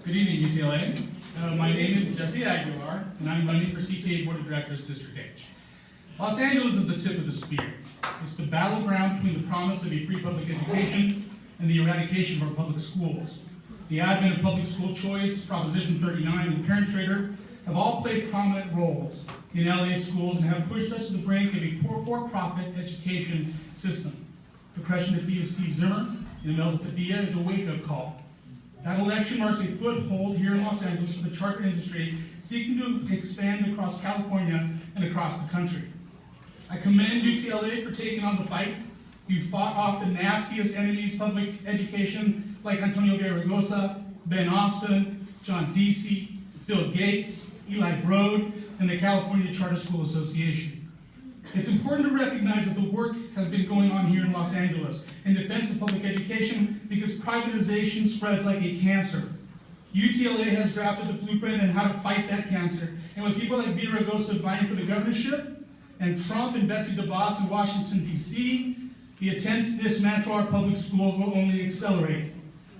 Good evening, UTLA. My name is Jesse Aguilar, and I'm running for CTA Board of Directors, District H. Los Angeles is the tip of the spear. It's the battleground between the promise of a free public education and the eradication of our public schools. The advent of public school choice, Proposition 39, and Parent Trader have all played prominent roles in LA schools and have pushed us to the brink of a poor for-profit education system. The crushing defeat of Steve Zimmer and Imelda Padilla is a wake-up call. That election marks a foothold here in Los Angeles for the charter industry seeking to expand across California and across the country. I commend UTLA for taking on the fight. You fought off the nastiest enemies of public education like Antonio Villaraigosa, Ben Austin, John Deasy, Bill Gates, Eli Broad, and the California Charter School Association. It's important to recognize that the work has been going on here in Los Angeles in defense of public education because privatization spreads like a cancer. UTLA has drafted the blueprint on how to fight that cancer, and with people like Villaraigosa vying for the governorship, and Trump and Betsy DeVos in Washington, D.C., the attempt to dismantle our public schools will only accelerate.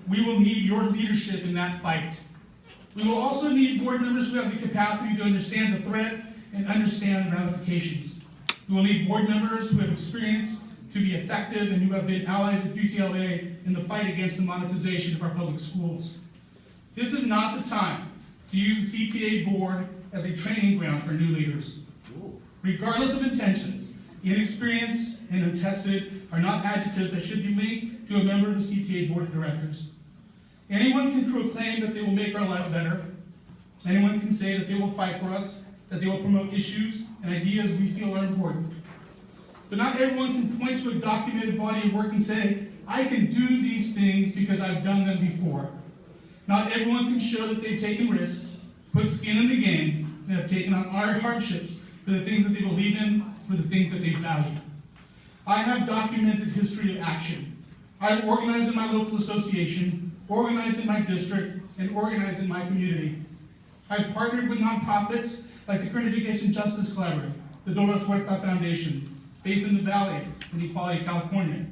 We will need your leadership in that fight. We will also need board members who have the capacity to understand the threat and understand the ramifications. We will need board members who have experience to be effective and who have been allies with UTLA in the fight against the monetization of our public schools. This is not the time to use the CTA board as a training ground for new leaders. Regardless of intentions, inexperience and untested are not adjectives that should be linked to a member of the CTA board of directors. Anyone can proclaim that they will make our life better. Anyone can say that they will fight for us, that they will promote issues and ideas we feel are important. But not everyone can point to a documented body of work and say, I can do these things because I've done them before. Not everyone can show that they've taken risks, put skin in the game, and have taken on hardships for the things that they believe in, for the things that they value. I have documented history of action. I've organized in my local association, organized in my district, and organized in my community. I've partnered with nonprofits like the Current Education Justice Collaborative, the Dolores Huerta Foundation, Faith in the Valley, and Equality California,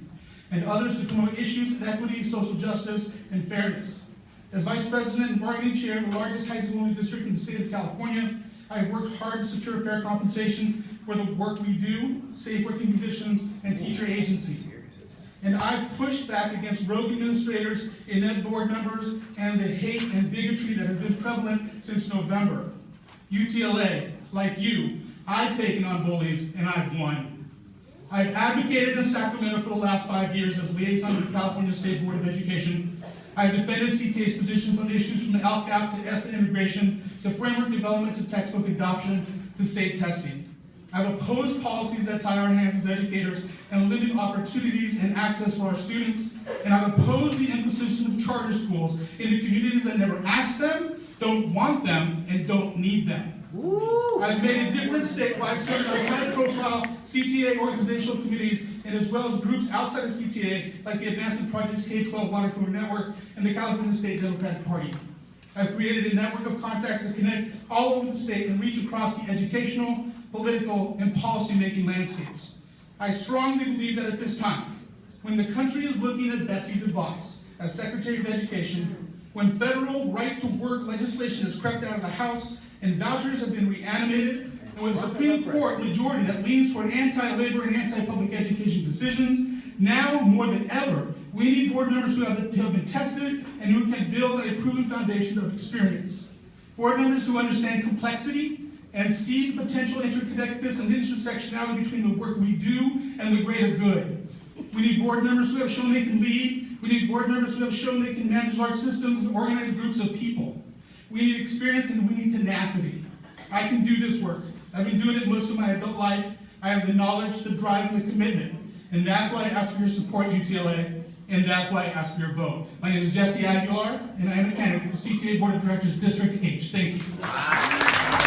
and others to promote issues of equity, social justice, and fairness. As Vice President and bargaining chair of the largest high school district in the state of California, I have worked hard to secure fair compensation for the work we do, safe working conditions, and teacher agency. And I've pushed back against rogue administrators, inept board members, and the hate and bigotry that has been prevalent since November. UTLA, like you, I've taken on bullies and I've won. I've advocated in Sacramento for the last 5 years as liaison with the California State Board of Education. I've defended CTA's positions on issues from the LCAP to ESSA integration, to framework development to textbook adoption, to state testing. I've opposed policies that tie our hands as educators and limit opportunities and access for our students. And I've opposed the imposition of charter schools into communities that never ask them, don't want them, and don't need them. I've made a difference statewide, serving on high-profile CTA organizational committees, and as well as groups outside of CTA, like the Advancement Project K-12 Water Cooler Network and the California State Democratic Party. I've created a network of contacts that connect all over the state and reach across the educational, political, and policy-making landscapes. I strongly believe that at this time, when the country is looking at Betsy DeVos as Secretary of Education, when federal right-to-work legislation has crept out of the House and vouchers have been reanimated, and with a Supreme Court majority that leans toward anti-labor and anti-public education decisions, now more than ever, we need board members who have been tested and who can build on a proven foundation of experience. Board members who understand complexity and see the potential interconnectedness and intersectionality between the work we do and the greater good. We need board members who have shown they can lead. We need board members who have shown they can manage large systems and organize groups of people. We need experience and we need tenacity. I can do this work. I've been doing it most of my adult life. I have the knowledge, the drive, and the commitment. And that's why I ask for your support, UTLA, and that's why I ask for your vote. My name is Jesse Aguilar, and I am a candidate for CTA Board of Directors, District H. Thank you.